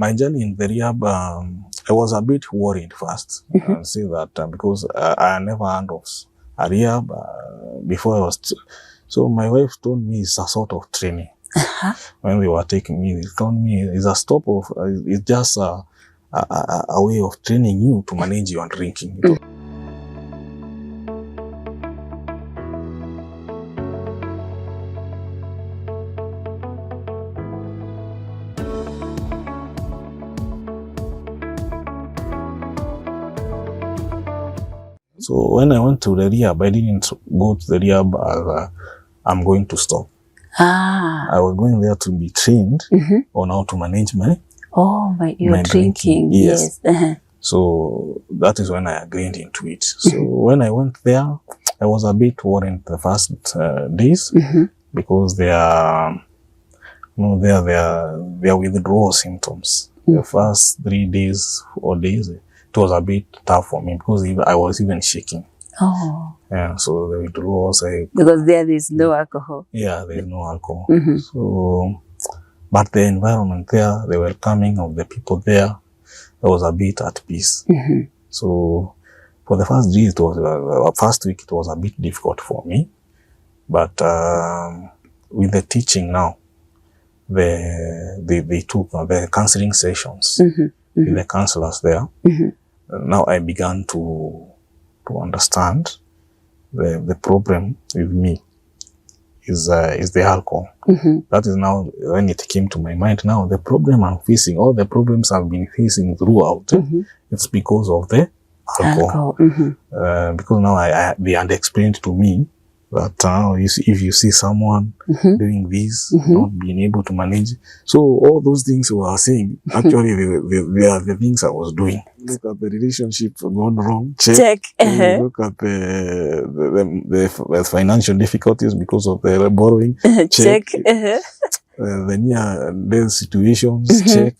My journey in the rehab, I was a bit worried first. And say that because I never heard of a rehab before I was. So my wife told me it's a sort of training. When they were taking me, they told me it's a stop of, it's just a way of training you to manage your drinking. So when I went to the rehab, I didn't go to the rehab as I'm going to stop. I was going there to be trained on how to manage my your drinking. Yes. So that is when I agreed into it. So when I went there, I was a bit worried the first days because their withdrawal symptoms. The first 3 days, 4 days, it was a bit tough for me because I was even shaking. Yeah, so the withdrawals. Because there is no alcohol. Yeah, there is no alcohol. So, but the environment there, the welcoming of the people there, I was a bit at peace. So, for the first days, first week, it was a bit difficult for me. But with the teaching now, they took the counseling sessions with the counselors there. Now I began to understand the problem with me is the alcohol. That is now when it came to my mind. Now the problem I'm facing, all the problems I've been facing throughout, it's because of the alcohol. Because now they had explained to me that if you see someone doing this, not being able to manage, so all those things we are saying, actually they are the things I was doing. Look at the relationship gone wrong, check. Look at the financial difficulties because of the borrowing, check. The near death situations, check.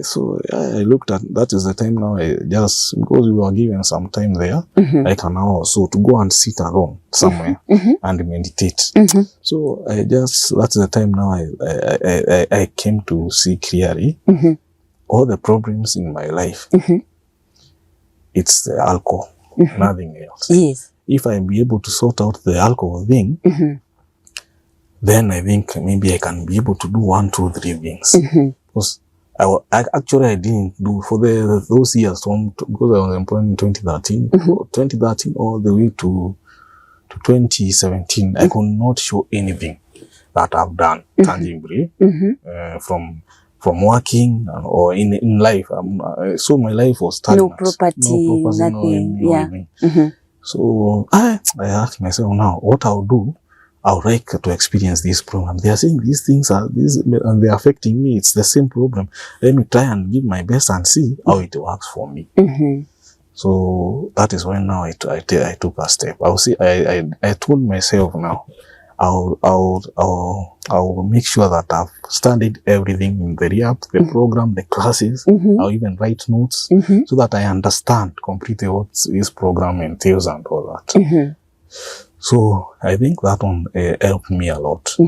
So I looked at, that is the time now, just because we were given some time there, like an hour or so, to go and sit alone somewhere and meditate. So that's the time now I came to see clearly all the problems in my life. It's the alcohol, nothing else. Yes. If I be able to sort out the alcohol thing, then I think maybe I can be able to do 1, 2, 3 things. Because I didn't do for those years because I was employed in 2013 all the way to 2017. I could not show anything that I've done tangibly from working or in life. So my life was stagnant. No property, nothing. So I asked myself now, what I'll do, I would like to experience this program. They are saying these things are and they're affecting me. It's the same problem. Let me try and give my best and see how it works for me. So that is when now I took a step. I told myself now, I'll make sure that I've studied everything in the rehab, the program, the classes. I'll even write notes so that I understand completely what this program entails and all that. So I think that one helped me a lot. So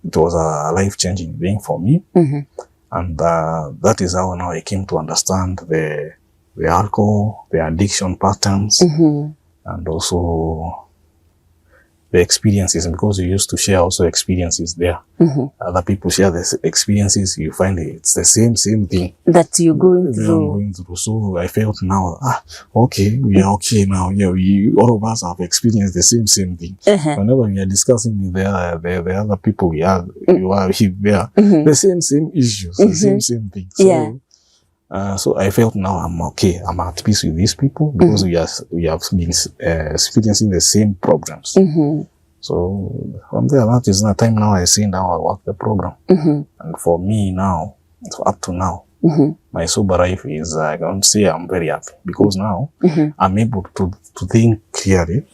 it was a life-changing thing for me. And that is how now I came to understand the alcohol, the addiction patterns, and also the experiences, because we used to share also experiences there. Other people share the experiences, you find it's the same thing that you're going through. So I felt now, okay, we are okay now. Yeah, all of us have experienced the same thing. Whenever we are discussing with the other people you are there, the same issues, the same thing. So, so I felt now I'm okay. I'm at peace with these people because we have been experiencing the same problems. So from there, that is the time now I see now I work the program. And for me now, so up to now, my sober life is, I can't say I'm very happy because now I'm able to think clearly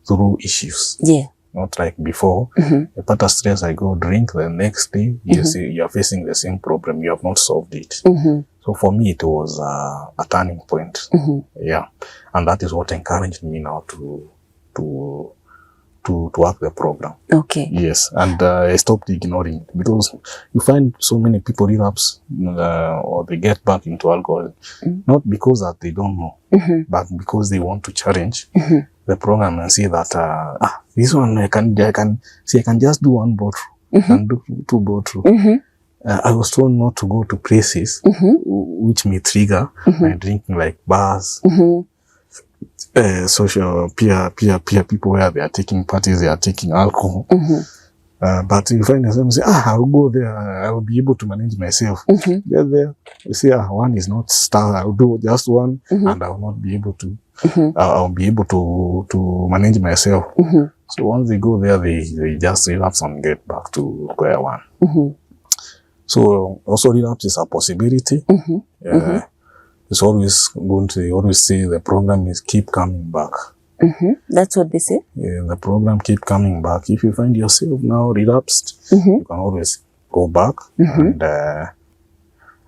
through issues. Yeah. Not like before. A part of stress, I go drink, the next day you see you're facing the same problem, you have not solved it. So for me it was a turning point. Yeah. And that is what encouraged me now to to work the program. Okay. Yes, and I stopped ignoring it, because you find so many people relapse or they get back into alcohol, not because that they don't know, but because they want to challenge the program and see that this one I can just do one bottle, and do 2 bottles. I was told not to go to places which may trigger my drinking, like bars, social peer people where they are taking parties, they are taking alcohol. But you find yourself say, I'll go there, I will be able to manage myself. Get there, you see, one is not star, I'll do just one, and I will not be able to. I'll be able to manage myself. So once they go there, they just relapse and get back to square one. So also relapse is a possibility. It's always going to, they always say the program is keep coming back. That's what they say? Yeah, the program keep coming back. If you find yourself now relapsed, you can always go back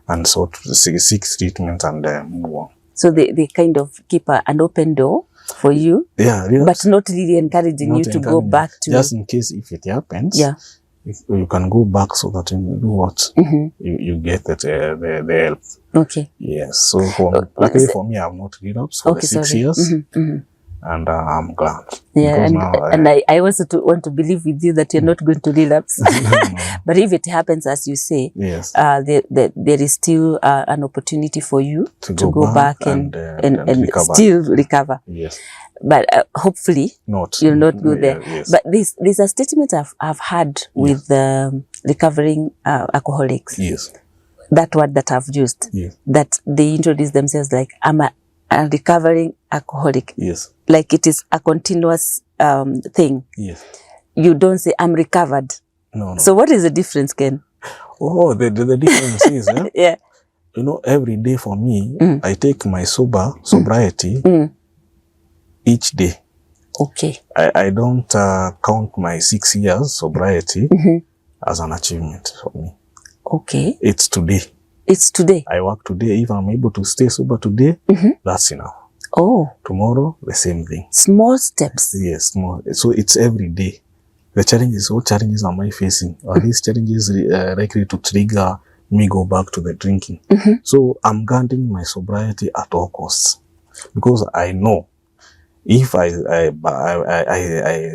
and sort of seek treatment and move on. So they kind of keep an open door for you, but not really encouraging you to go back to... Just in case if it happens, you can go back so that you do what? You get the help. Okay. Yes. So luckily for me, I have not relapsed for the 6 years. And I'm glad. Yeah, and I also want to believe with you that you're not going to relapse. But if it happens, as you say, there is still an opportunity for you to go back and still recover. Yes. But hopefully, you'll not go there. Yes. But there's a statement I've had with recovering alcoholics. Yes. That word that I've used, that they introduce themselves like, I'm a recovering alcoholic. Yes. Like it is a continuous thing. Yes. You don't say, I'm recovered. No. So what is the difference, Ken? Oh, the difference is, you know, every day for me, I take my sobriety each day. Okay. I don't count my 6 years sobriety as an achievement for me. Okay. It's today. It's today. I work today. If I'm able to stay sober today, that's enough. Oh. Tomorrow, the same thing. Small steps. Yes, small. So it's every day. The challenges, what challenges am I facing? Are these challenges likely to trigger me go back to the drinking? So I'm guarding my sobriety at all costs, because I know if I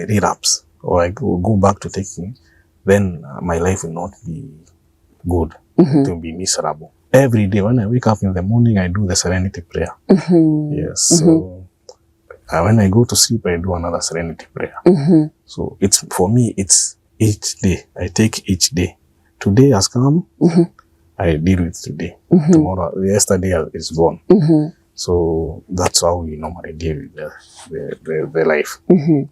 relapse or I go back to taking, then my life will not be good. It will be miserable. Every day when I wake up in the morning, I do the serenity prayer. Yes. So when I go to sleep, I do another serenity prayer. So it's, for me, it's each day. I take each day. Today has come. I deal with today. Tomorrow, yesterday is gone. So that's how we normally deal with the life.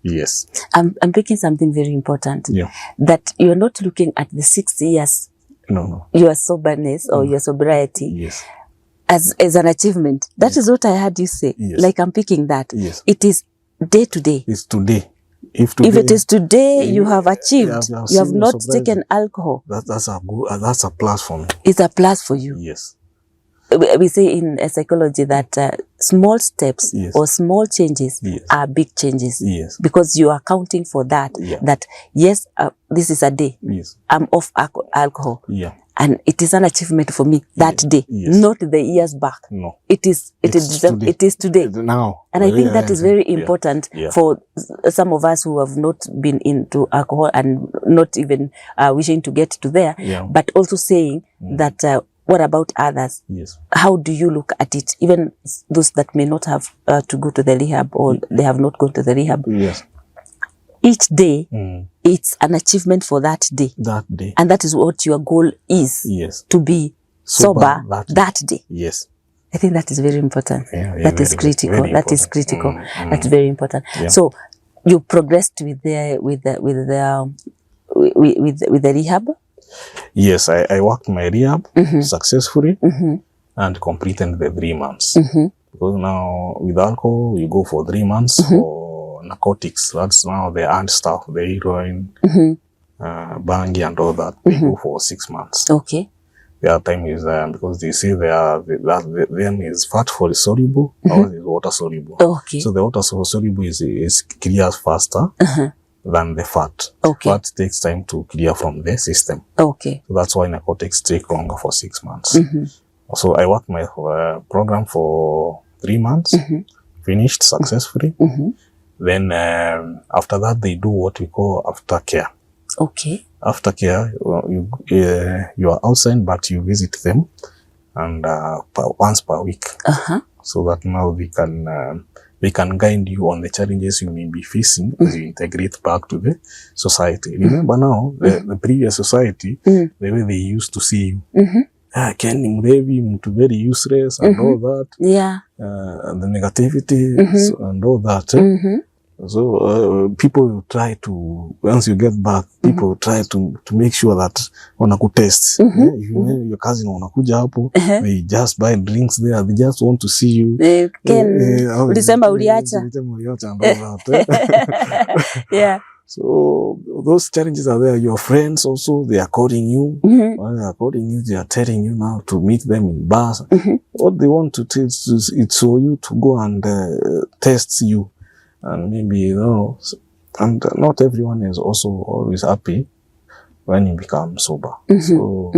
Yes. I'm picking something very important. Yeah. That you're not looking at the 6 years. No. Your soberness or your sobriety. Yes. As an achievement. That is what I heard you say. Yes. Like I'm picking that. Yes. It is day to day. It's today. If it is today you have achieved, you have not taken alcohol. That's a plus for me. It's a plus for you. Yes. We say in psychology that small steps or small changes are big changes. Yes. Because you are counting for that. That yes, this is a day. Yes. I'm off alcohol. Yeah. And it is an achievement for me that day, not the years back. No. It is today. Now. And I think that is very important for some of us who have not been into alcohol and not even wishing to get to there, but also saying that what about others? Yes. How do you look at it? Even those that may not have to go to the rehab or they have not gone to the rehab. Yes. Each day, it's an achievement for that day. That day. And that is what your goal is. Yes. To be sober that day. Yes. I think that is very important. That is critical. That is critical. That's very important. Yeah. So you progressed with the rehab? Yes, I worked my rehab successfully and completed the 3 months. Because now with alcohol, you go for 3 months. For narcotics, that's now the hard stuff, the heroin, bangi and all that. They go for 6 months. Okay. The other time is because they say them is fat for soluble, ours is water soluble. Okay. So the water soluble is clears faster than the fat. Okay. Fat takes time to clear from the system. Okay. So that's why narcotics take longer for 6 months. So I worked my program for 3 months, finished successfully. Then after that, they do what we call aftercare. Okay. Aftercare, you are outside, but you visit them, and once per week, so that now they can guide you on the challenges you may be facing as you integrate back to the society. Remember now, the previous society, the way they used to see you. Ken ni mlevi, mtu very useless, and all that. Yeah. And the negativity and all that. So people will try to, once you get back, people will try to make sure that wanakutest. Your cousin wanakuja hapo, they just buy drinks there, they just want to see you. Ulisema uliacha. And all that. Yeah. So those challenges are there. Your friends also, they are calling you. While they are calling you, they are telling you now to meet them in bars. What they want to test is it's for you to go and test you. And maybe, and not everyone is also always happy when you become sober. So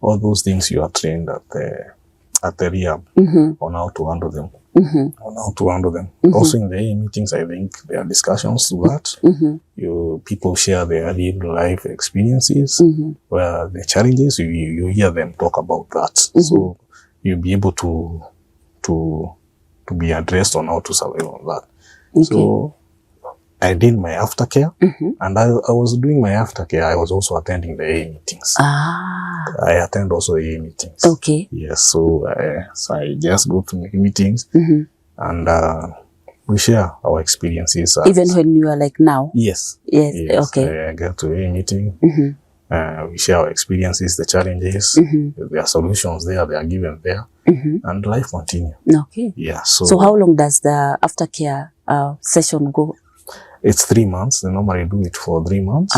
all those things you are trained at the rehab on how to handle them. Also in the AA meetings, I think there are discussions to that. People share their real life experiences, where the challenges, you hear them talk about that. So you'll be able to be addressed on how to survive on that. Okay. So I did my aftercare, and I was doing my aftercare. I was also attending the AA meetings. I attend also AA meetings. Okay. Yes, so I just go to meetings, and we share our experiences. Even when you are like now? Yes. Okay. I get to AA meeting. We share our experiences, the challenges, there are solutions there, they are given there, and life continues. Okay. Yeah. So how long does the aftercare session go? It's 3 months. They normally do it for 3 months.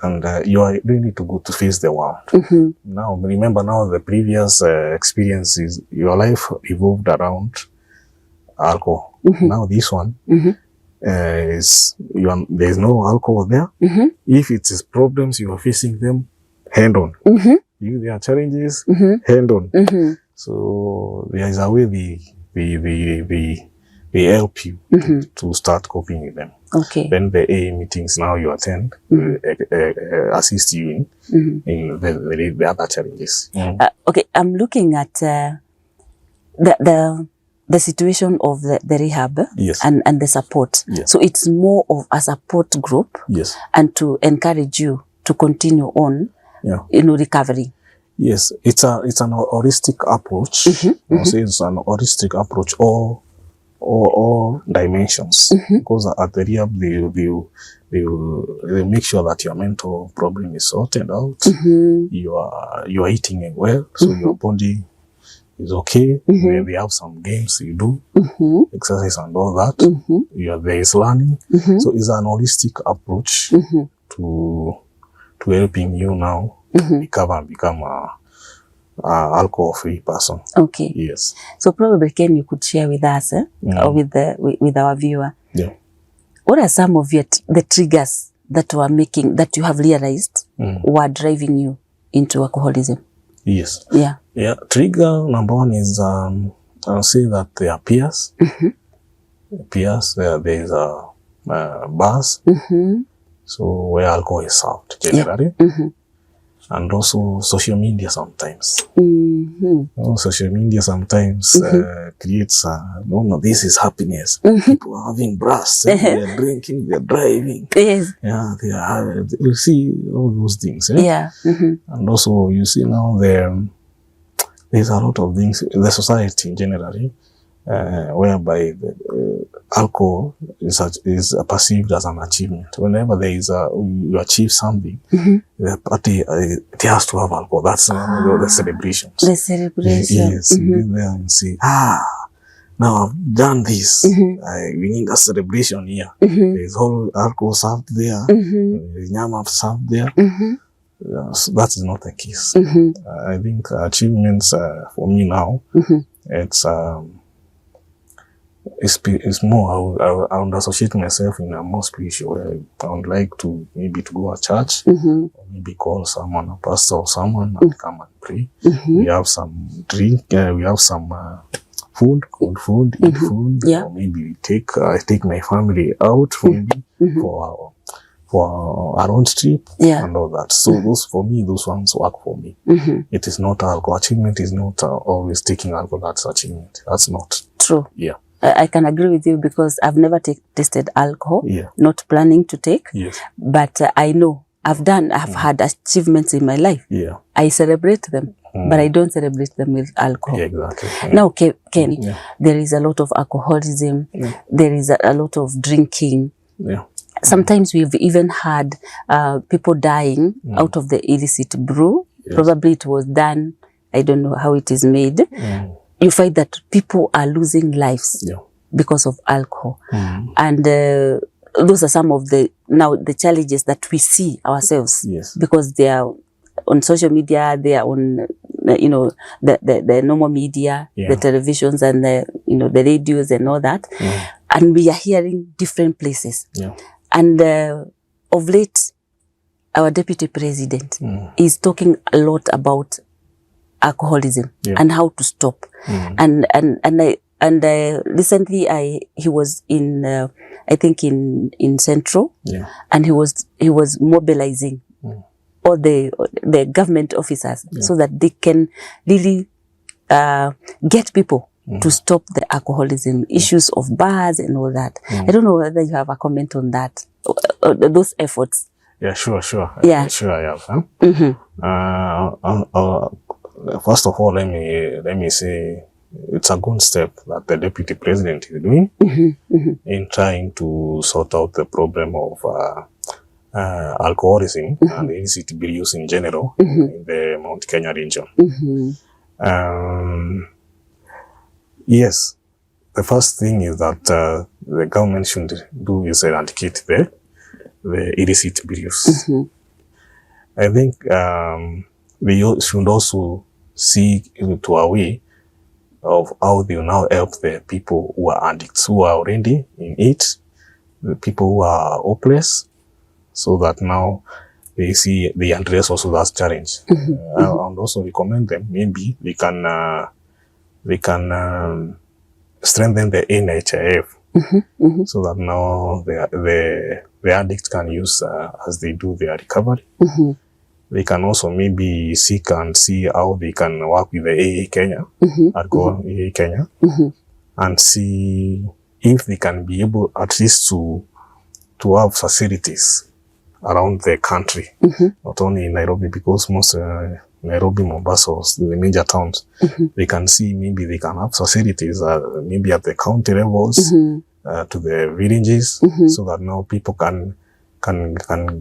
And you are really to go to face the world. Now, remember now the previous experiences, your life evolved around alcohol. Now this one, there's no alcohol there. If it is problems you are facing them, hand on. If there are challenges, hand on. So there is a way they help you to start coping with them. Okay. Then the AA meetings now you attend assist you in the other challenges. Okay, I'm looking at the situation of the rehab and the support. So it's more of a support group and to encourage you to continue on recovery. Yes, it's an holistic approach. I'll say it's an holistic approach, all dimensions. Because at the rehab, they make sure that your mental problem is sorted out. You are eating well, so your body is okay. They have some games you do, exercise and all that. There is learning. So it's an holistic approach to helping you now recover and become a alcohol-free person. Okay. Yes. So probably, Ken, you could share with us, or with our viewer. Yeah. What are some of the triggers that you have realized were driving you into alcoholism? Yes. Yeah. Yeah. Trigger number one is I'll say that they are peers. Peers. There is bars. So where alcohol is served generally. And also social media sometimes. Social media sometimes creates this is happiness. People are having brass, they are drinking, they are driving. Yeah, you see all those things. Yeah. And also you see now there's a lot of things in the society generally whereby alcohol is perceived as an achievement. Whenever you achieve something, the party it has to have alcohol. That's the celebrations. The celebration. Yes, you get there and say, now I've done this. We need a celebration here. There's whole alcohol served there. There's nyama served there. So that is not the case. I think achievements for me now, it's It's more, I would associate myself in a more spiritual way. I would like to maybe to go to church, or maybe call someone, a pastor or someone, and come and pray. We have some drink, we have some food, cold food, eat food, or maybe I take my family out for our own trip and all that. So those, for me, those ones work for me. It is not alcohol. Achievement is not always taking alcohol. That's achievement. That's not true. Yeah. I can agree with you because I've never tasted alcohol, not planning to take, but I know I've had achievements in my life. I celebrate them, but I don't celebrate them with alcohol. Exactly. Now, Kenny, there is a lot of alcoholism. There is a lot of drinking. Sometimes we've even had people dying out of the illicit brew. Probably it was done. I don't know how it is made. You find that people are losing lives because of alcohol. And those are some of the challenges that we see ourselves because they are on social media, they are on, the normal media, the televisions and the radios and all that. And we are hearing different places. And of late, our deputy president is talking a lot about alcoholism and how to stop. And recently he was in I think in Central, and he was mobilizing all the government officers so that they can really get people to stop the alcoholism issues of bars and all that. I don't know whether you have a comment on that, those efforts. Yeah, sure. Yeah, sure I have. First of all, let me say it's a good step that the deputy president is doing in trying to sort out the problem of alcoholism and illicit abuse in general in the Mount Kenya region. Yes, the first thing is that the government should do is eradicate the illicit abuse. I think we should also see into a way of how they will now help the people who are addicts, who are already in it, the people who are hopeless, so that now they address also that challenge. And also recommend them, maybe they can strengthen the NHIF, so that now the addicts can use as they do their recovery. They can also maybe seek and see how they can work with the AA Kenya, AA Kenya, and see if they can be able at least to have facilities around the country, not only in Nairobi, because most Nairobi, Mombasa, the major towns, they can see maybe they can have facilities maybe at the county levels, to the villages, so that now people can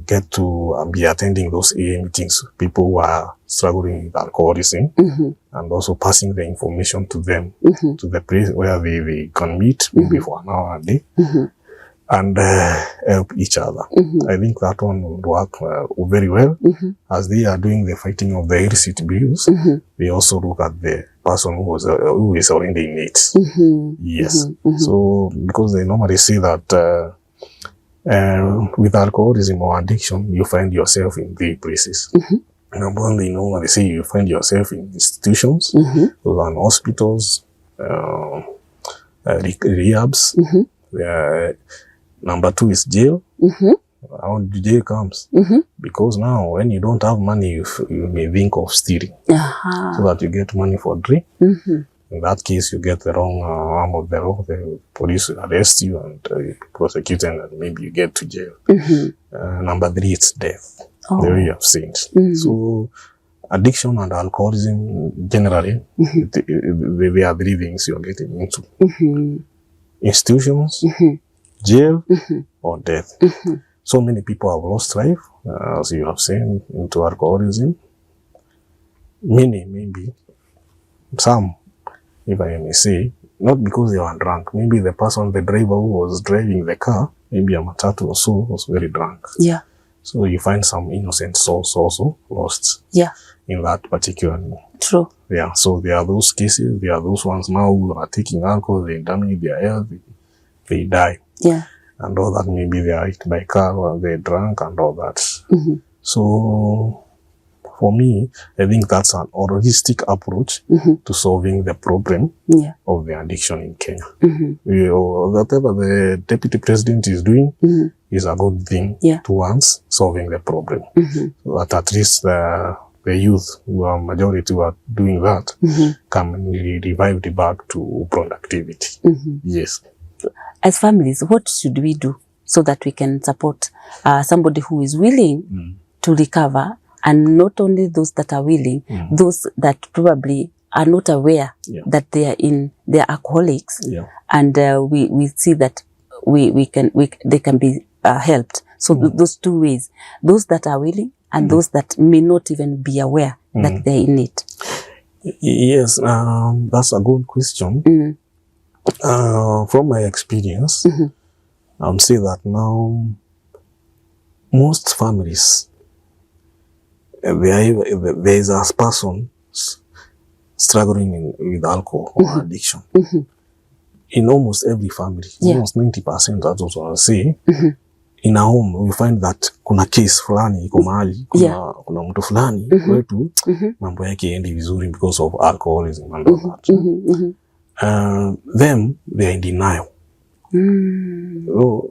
get to be attending those AA meetings, people who are struggling with alcoholism, and also passing the information to them, to the place where they can meet, maybe for an hour a day, and help each other. I think that one would work very well. As they are doing the fighting of the illicit abuse, they also look at the person who is already in it. Yes. So, because they normally say that with alcoholism or addiction, you find yourself in three places. Number one, they normally say you find yourself in institutions, those are hospitals, rehabs. Number two is jail. How the jail comes? Because now, when you don't have money, you may think of stealing, so that you get money for drink. In that case, you get the wrong arm of the law. The police will arrest you and prosecute, and maybe you get to jail. Number three, it's death. The way you have seen. So, addiction and alcoholism generally, they are three things you are getting into: institutions, jail, or death. So many people have lost life, as you have seen, into alcoholism. Many, maybe some, if I may say, not because they were drunk. Maybe the driver who was driving the car, maybe a matatu or so, was very drunk. So you find some innocent souls also lost in that particular. True. Yeah, so there are those cases, there are those ones now who are taking alcohol, they damage their health, they die. Yeah. And all that, maybe they are hit by car or they're drunk and all that. So for me, I think that's an holistic approach to solving the problem of the addiction in Kenya. Whatever the deputy president is doing is a good thing towards solving the problem. So that at least the youth, who are majority who are doing that, can be revived back to productivity. Yes. As families, what should we do so that we can support somebody who is willing to recover, and not only those that are willing, those that probably are not aware that they are alcoholics, and we see that they can be helped. So those two ways, those that are willing and those that may not even be aware that they're in it. Yes, that's a good question. From my experience, I would say that now most families, there is a person struggling with alcohol or addiction. In almost every family, almost 90%, that's what I say. In a home, we find that kuna case fulani iko mahali, kuna mtu fulani kwetu mambo yake endi vizuri because of alcoholism and all that. Them, they are in denial.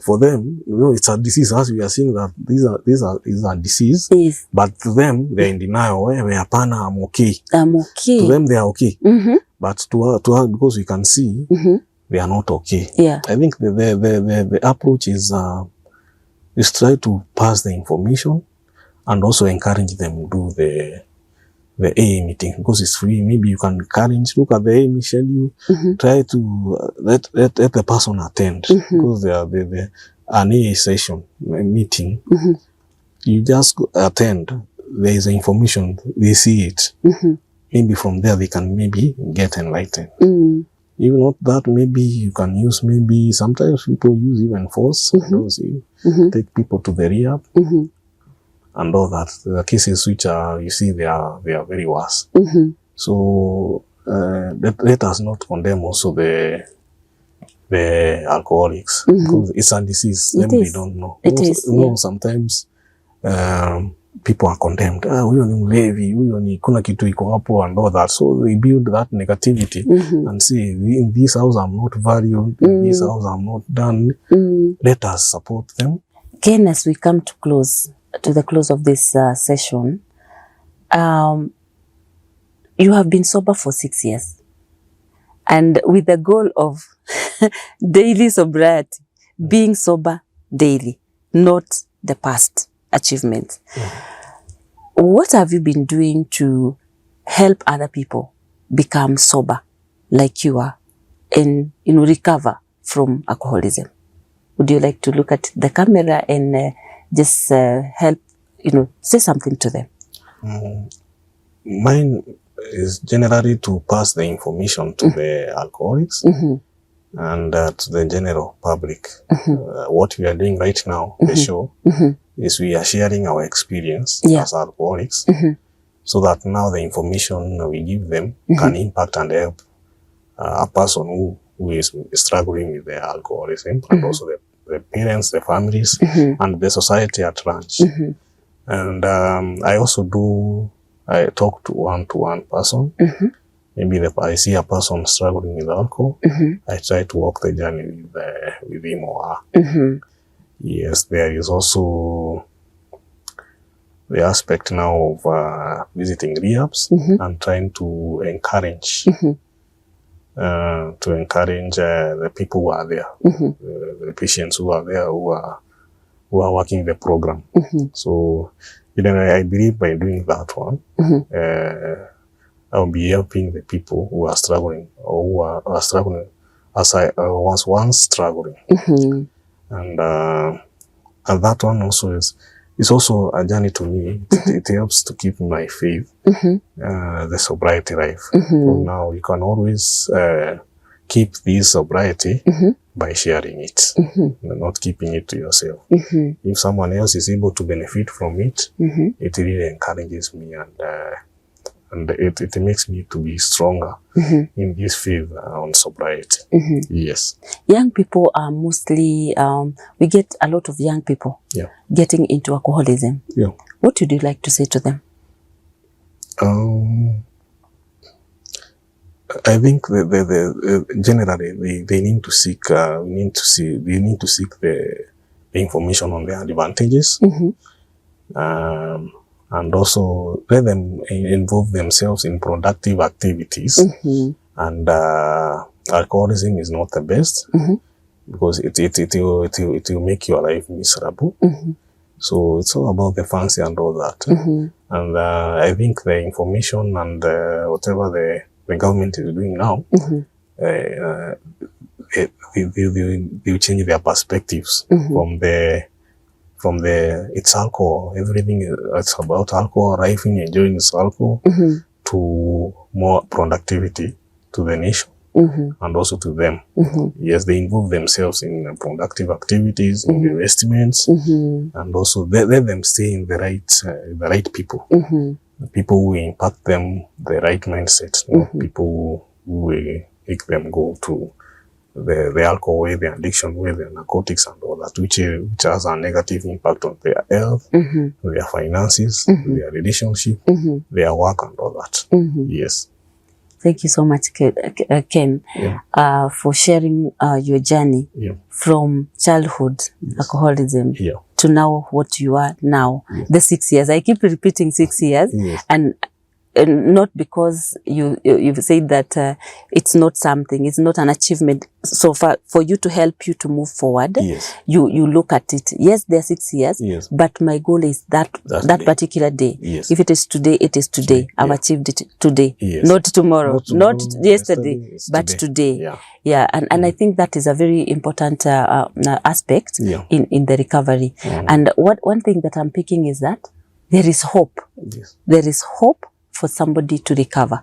For them, it's a disease. As we are seeing that these are disease, but to them, they are in denial. Hapana, I'm okay. I'm okay. To them, they are okay. But to us, because we can see, they are not okay. I think the approach is try to pass the information and also encourage them to do the AA meeting, because it's free. Maybe you can encourage, look at the AA schedule, try to let the person attend, because they are an AA session, meeting. You just attend, there is information, they see it. Maybe from there they can maybe get enlightened. Even not that, maybe you can use, maybe sometimes people use even force, take people to the rehab. And all that, the cases which are, you see, they are very worse. So let us not condemn also the alcoholics, because it's a disease. They don't know. Sometimes people are condemned. Huyo ni mlevi, huyo ni kuna kitu iko hapo and all that. So they build that negativity and say, in this house I'm not valued, in this house I'm not done. Let us support them. Again, as we come to the close of this session, you have been sober for 6 years, and with the goal of daily sobriety, being sober daily, not the past achievements. What have you been doing to help other people become sober like you are and recover from alcoholism? Would you like to look at the camera and just help, say something to them? Mine is generally to pass the information to the alcoholics and to the general public. What we are doing right now, the show, is we are sharing our experience as alcoholics, so that now the information we give them can impact and help a person who is struggling with the alcoholism, and also the parents, the families, and the society at large. And I also I talk to one person. Maybe I see a person struggling with alcohol. I try to walk the journey with him or her. Yes, there is also the aspect now of visiting rehabs and trying to encourage the people who are there, the patients who are there, who are working the program. So, I believe by doing that one, I'll be helping the people who are struggling, or who are struggling as I was once struggling. And that one also is also a journey to me. It helps to keep my faith, the sobriety life. So now you can always keep this sobriety by sharing it, not keeping it to yourself. If someone else is able to benefit from it, it really encourages me, and it makes me to be stronger in this field on sobriety. Yes. Young people are mostly, we get a lot of young people getting into alcoholism. What would you like to say to them? I think generally they need to seek the information on their advantages, and also let them involve themselves in productive activities. And alcoholism is not the best because it will make your life miserable. So it's all about the fancy and all that. And I think the information and whatever the government is doing now, they will change their perspectives from the it's alcohol, everything it's about alcohol, arriving, enjoying this alcohol, to more productivity to the nation and also to them. Yes, they involve themselves in productive activities, in investments, and also let them stay in the right people, people who impact them, the right mindset, not people who make them go to the alcohol way, the addiction way, the narcotics and all that, which has a negative impact on their health, their finances, their relationship, their work and all that. Yes. Thank you so much, Ken, for sharing your journey from childhood alcoholism to now what you are now. The 6 years. I keep repeating 6 years, and not because you've said that it's not something, it's not an achievement. So for you to help you to move forward, you look at it. Yes, there are 6 years, but my goal is that particular day. If it is today, it is today. I've achieved it today, not tomorrow, not yesterday, but today. And I think that is a very important aspect in the recovery. And one thing that I'm picking is that there is hope. There is hope for somebody to recover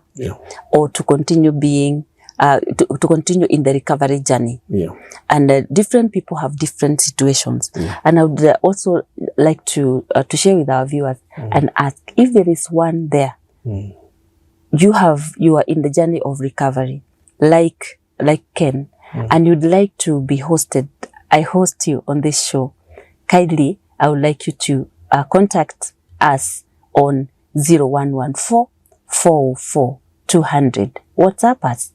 or to continue being, to continue in the recovery journey. And different people have different situations. And I would also like to share with our viewers and ask if there is one there, you are in the journey of recovery, like Ken, and you'd like to be hosted. I host you on this show. Kindly, I would like you to contact us on 0114 404 200. WhatsApp us.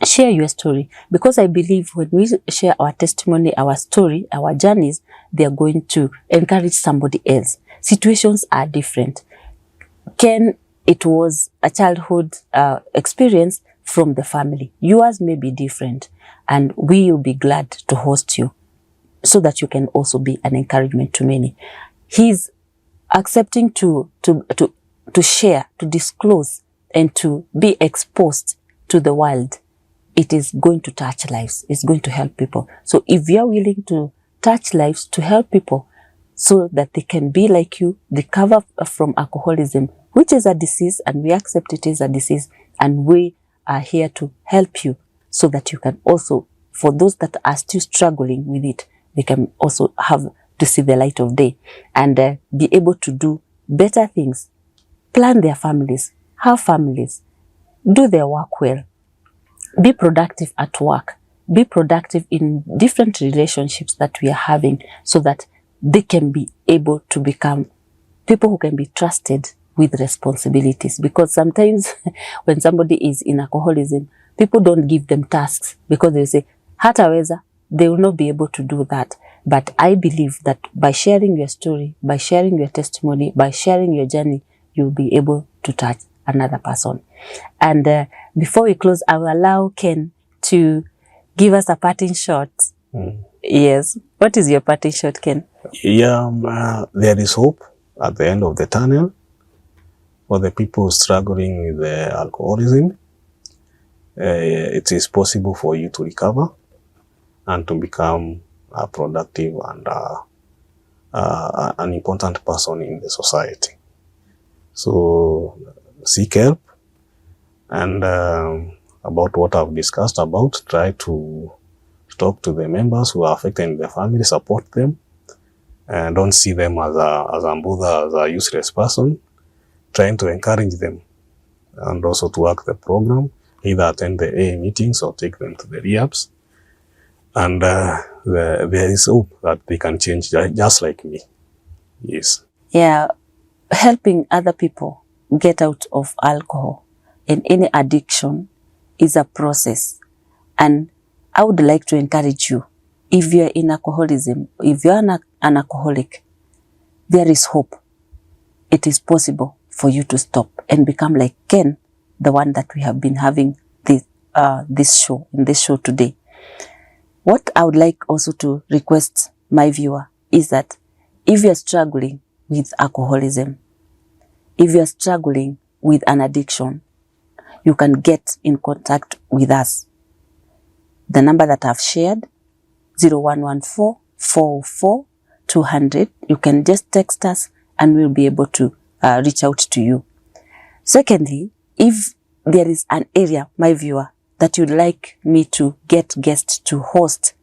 Share your story, because I believe when we share our testimony, our story, our journeys, they are going to encourage somebody else. Situations are different. Ken, it was a childhood experience from the family. Yours may be different, and we will be glad to host you so that you can also be an encouragement to many. He's accepting to share, to disclose, and to be exposed to the world. It is going to touch lives. It's going to help people. So if you are willing to touch lives, to help people so that they can be like you, recover from alcoholism, which is a disease, and we accept it is a disease, and we are here to help you so that you can also, for those that are still struggling with it, they can also have to see the light of day and be able to do better things, plan their families, have families, do their work well, be productive at work, be productive in different relationships that we are having, so that they can be able to become people who can be trusted with responsibilities. Because sometimes when somebody is in alcoholism, people don't give them tasks because they say, hataweza, they will not be able to do that. But I believe that by sharing your story, by sharing your testimony, by sharing your journey, you'll be able to touch another person. And before we close, I will allow Ken to give us a parting shot. Yes. What is your parting shot, Ken? There is hope at the end of the tunnel for the people struggling with alcoholism. It is possible for you to recover and to become a productive and an important person in the society. So seek help, and about what I've discussed about, try to talk to the members who are affected in the family, support them, and don't see them as a bother, as a useless person, trying to encourage them and also to work the program, either attend the AA meetings or take them to the rehabs. And there is hope that they can change just like me. Yes. Yeah, helping other people get out of alcohol and any addiction is a process. And I would like to encourage you, if you're in alcoholism, if you're an alcoholic, there is hope. It is possible for you to stop and become like Ken, the one that we have been having in this show today. What I would like also to request my viewer is that if you're struggling with alcoholism, if you're struggling with an addiction, you can get in contact with us. The number that I've shared, 0114 404 200. You can just text us and we'll be able to reach out to you. Secondly, if there is an area, my viewer, that you'd like me to get guests to host,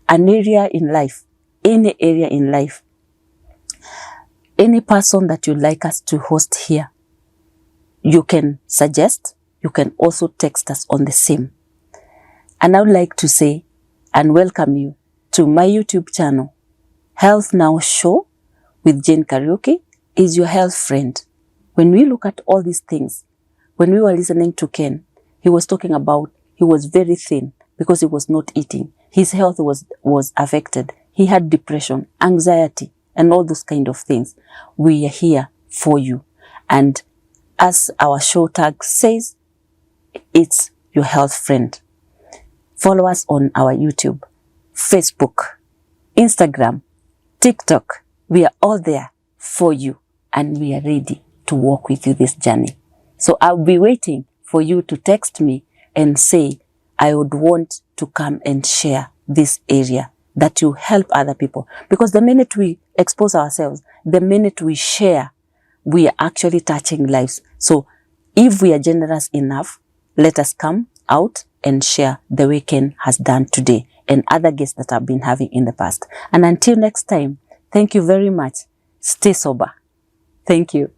an area in life, any area in life, any person that you'd like us to host here, you can suggest, you can also text us on the same. And I would like to say and welcome you to my YouTube channel, Health Now Show with Jane Karaoke is your health friend. When we look at all these things, when we were listening to Ken, he was talking about he was very thin because he was not eating. His health was affected. He had depression, anxiety, and all those kind of things. We are here for you. And as our show tag says, it's your health friend. Follow us on our YouTube, Facebook, Instagram, TikTok. We are all there for you and we are ready to walk with you this journey. So I'll be waiting for you to text me and say, I would want to come and share this area, that you help other people. Because the minute we expose ourselves, the minute we share, we are actually touching lives. So if we are generous enough, let us come out and share the way Ken has done today and other guests that I've been having in the past. And until next time, thank you very much. Stay sober. Thank you.